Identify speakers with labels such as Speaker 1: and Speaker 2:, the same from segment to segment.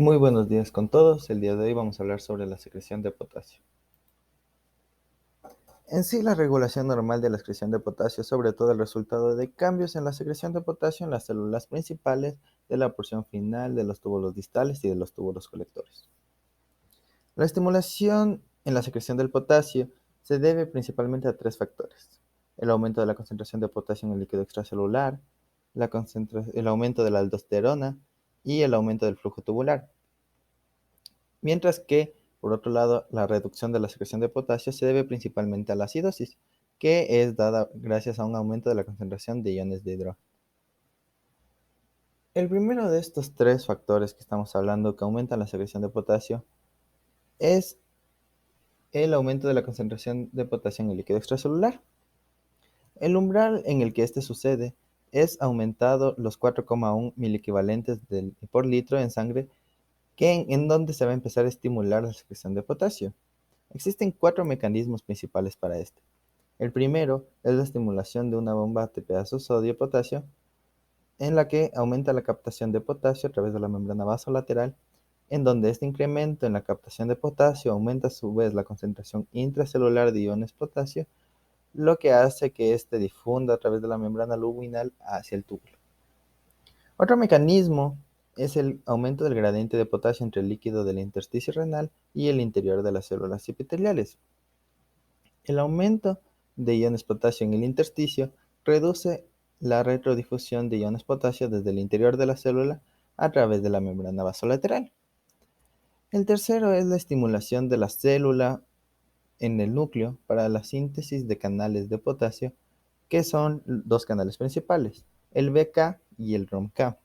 Speaker 1: Muy buenos días con todos. El día de hoy vamos a hablar sobre la secreción de potasio. En sí, la regulación normal de la excreción de potasio es sobre todo el resultado de cambios en la secreción de potasio en las células principales de la porción final de los túbulos distales y de los túbulos colectores. La estimulación en la secreción del potasio se debe principalmente a tres factores: el aumento de la concentración de potasio en el líquido extracelular, el aumento de la aldosterona y el aumento del flujo tubular. Mientras que, por otro lado, la reducción de la secreción de potasio se debe principalmente a la acidosis, que es dada gracias a un aumento de la concentración de iones de hidrógeno. El primero de estos tres factores que estamos hablando que aumentan la secreción de potasio es el aumento de la concentración de potasio en el líquido extracelular. El umbral en el que este sucede es aumentado los 4,1 miliequivalentes por litro en sangre, en donde se va a empezar a estimular la secreción de potasio. Existen cuatro mecanismos principales para esto. El primero es la estimulación de una bomba ATPase sodio-potasio, en la que aumenta la captación de potasio a través de la membrana vasolateral, en donde este incremento en la captación de potasio aumenta a su vez la concentración intracelular de iones potasio, lo que hace que éste difunda a través de la membrana luminal hacia el túbulo. Otro mecanismo es el aumento del gradiente de potasio entre el líquido del intersticio renal y el interior de las células epiteliales. El aumento de iones potasio en el intersticio reduce la retrodifusión de iones potasio desde el interior de la célula a través de la membrana vasolateral. El tercero es la estimulación de la célula en el núcleo para la síntesis de canales de potasio, que son dos canales principales, el BK y el ROMK,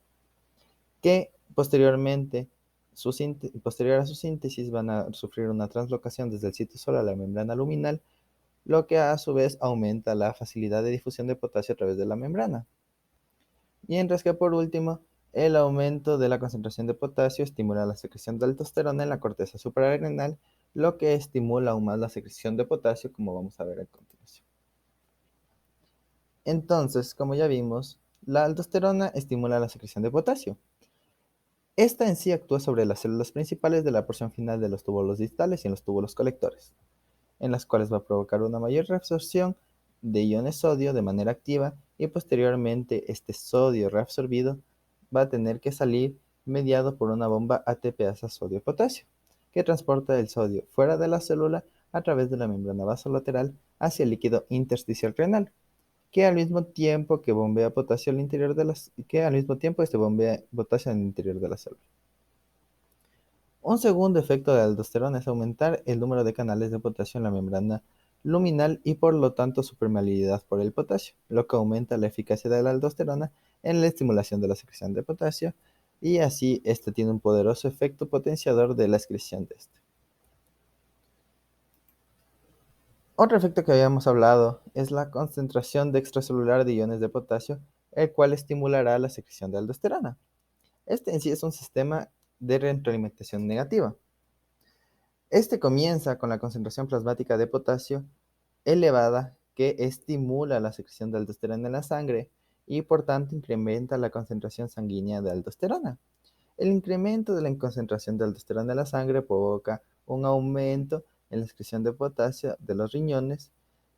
Speaker 1: que posterior a su síntesis van a sufrir una translocación desde el citosol a la membrana luminal, lo que a su vez aumenta la facilidad de difusión de potasio a través de la membrana. Mientras que por último, el aumento de la concentración de potasio estimula la secreción de aldosterona en la corteza suprarrenal, lo que estimula aún más la secreción de potasio, como vamos a ver a continuación. Entonces, como ya vimos, la aldosterona estimula la secreción de potasio. Esta en sí actúa sobre las células principales de la porción final de los túbulos distales y en los túbulos colectores, en las cuales va a provocar una mayor reabsorción de iones sodio de manera activa, y posteriormente este sodio reabsorbido va a tener que salir mediado por una bomba ATPasa sodio-potasio, que transporta el sodio fuera de la célula a través de la membrana vasolateral hacia el líquido intersticial renal, que al mismo tiempo que bombea potasio al interior de las que al mismo tiempo este bombea potasio al interior de la célula. Un segundo efecto de la aldosterona es aumentar el número de canales de potasio en la membrana luminal y por lo tanto su permeabilidad por el potasio, lo que aumenta la eficacia de la aldosterona en la estimulación de la secreción de potasio, y así este tiene un poderoso efecto potenciador de la excreción de este. Otro efecto que habíamos hablado es la concentración de extracelular de iones de potasio, el cual estimulará la secreción de aldosterona. Este en sí es un sistema de retroalimentación negativa. Este comienza con la concentración plasmática de potasio elevada, que estimula la secreción de aldosterona en la sangre y por tanto incrementa la concentración sanguínea de aldosterona. El incremento de la concentración de aldosterona en la sangre provoca un aumento en la excreción de potasio de los riñones,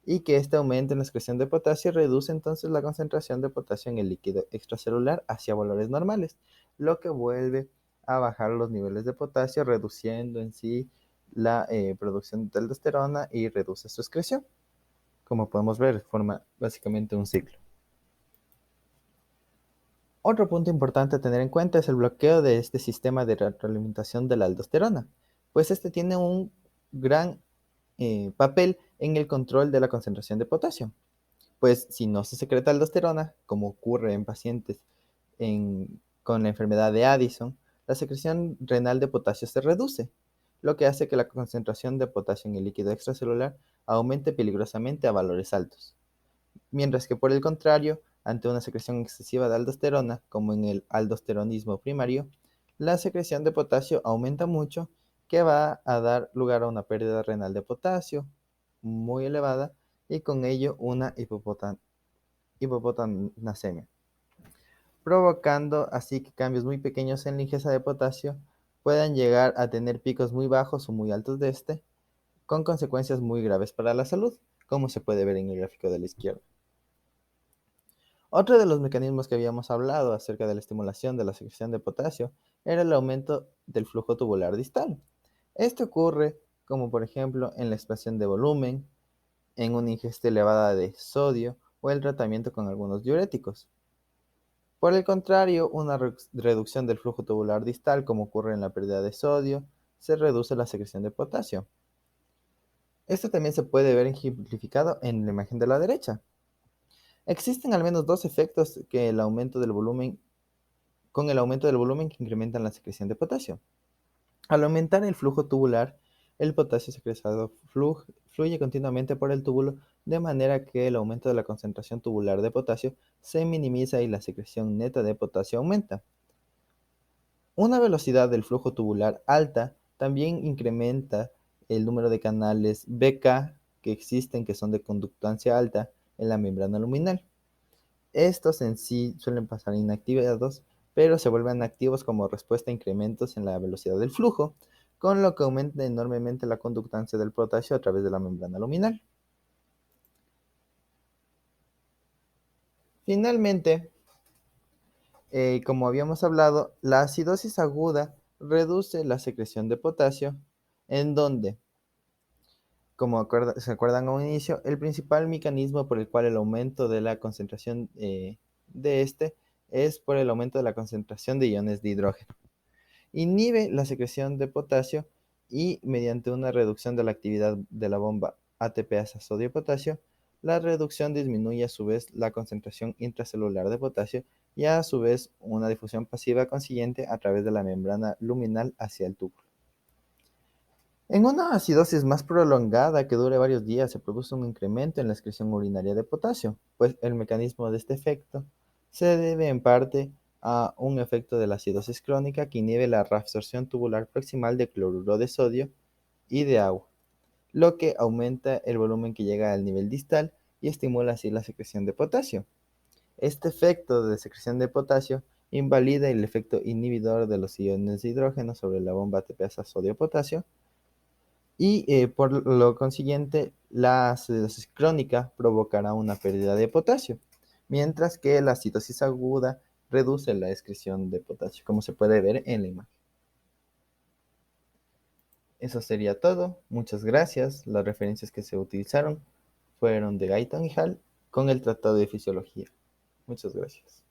Speaker 1: y que este aumento en la excreción de potasio reduce entonces la concentración de potasio en el líquido extracelular hacia valores normales, lo que vuelve a bajar los niveles de potasio, reduciendo en sí la producción de aldosterona y reduce su excreción. Como podemos ver, forma básicamente un ciclo. Otro punto importante a tener en cuenta es el bloqueo de este sistema de retroalimentación de la aldosterona, pues este tiene un gran papel en el control de la concentración de potasio. Pues si no se secreta aldosterona, como ocurre en pacientes con la enfermedad de Addison, la secreción renal de potasio se reduce, lo que hace que la concentración de potasio en el líquido extracelular aumente peligrosamente a valores altos. Mientras que por el contrario, ante una secreción excesiva de aldosterona, como en el aldosteronismo primario, la secreción de potasio aumenta mucho, que va a dar lugar a una pérdida renal de potasio muy elevada y con ello una hipopotasemia, provocando así que cambios muy pequeños en la ingesta de potasio puedan llegar a tener picos muy bajos o muy altos de este, con consecuencias muy graves para la salud, como se puede ver en el gráfico de la izquierda. Otro de los mecanismos que habíamos hablado acerca de la estimulación de la secreción de potasio era el aumento del flujo tubular distal. Esto ocurre como por ejemplo en la expansión de volumen, en una ingesta elevada de sodio o el tratamiento con algunos diuréticos. Por el contrario, una reducción del flujo tubular distal, como ocurre en la pérdida de sodio, se reduce la secreción de potasio. Esto también se puede ver ejemplificado en la imagen de la derecha. Existen al menos dos efectos que el aumento del volumen, con el aumento del volumen que incrementan la secreción de potasio. Al aumentar el flujo tubular, el potasio secretado fluye continuamente por el túbulo, de manera que el aumento de la concentración tubular de potasio se minimiza y la secreción neta de potasio aumenta. Una velocidad del flujo tubular alta también incrementa el número de canales BK que existen, que son de conductancia alta en la membrana luminal. Estos en sí suelen pasar inactivados, pero se vuelven activos como respuesta a incrementos en la velocidad del flujo, con lo que aumenta enormemente la conductancia del potasio a través de la membrana luminal. Finalmente, como habíamos hablado, la acidosis aguda reduce la secreción de potasio, en donde, como se acuerdan a un inicio, el principal mecanismo por el cual el aumento de la concentración de este es por el aumento de la concentración de iones de hidrógeno. Inhibe la secreción de potasio y mediante una reducción de la actividad de la bomba ATPasa sodio-potasio, la reducción disminuye a su vez la concentración intracelular de potasio y a su vez una difusión pasiva consiguiente a través de la membrana luminal hacia el túbulo. En una acidosis más prolongada que dure varios días se produce un incremento en la excreción urinaria de potasio, pues el mecanismo de este efecto se debe en parte a un efecto de la acidosis crónica que inhibe la reabsorción tubular proximal de cloruro de sodio y de agua, lo que aumenta el volumen que llega al nivel distal y estimula así la secreción de potasio. Este efecto de secreción de potasio invalida el efecto inhibidor de los iones de hidrógeno sobre la bomba ATPasa sodio-potasio y por lo consiguiente la acidosis crónica provocará una pérdida de potasio, mientras que la acidosis aguda reduce la excreción de potasio, como se puede ver en la imagen. Eso sería todo. Muchas gracias. Las referencias que se utilizaron fueron de Guyton y Hall con el Tratado de Fisiología. Muchas gracias.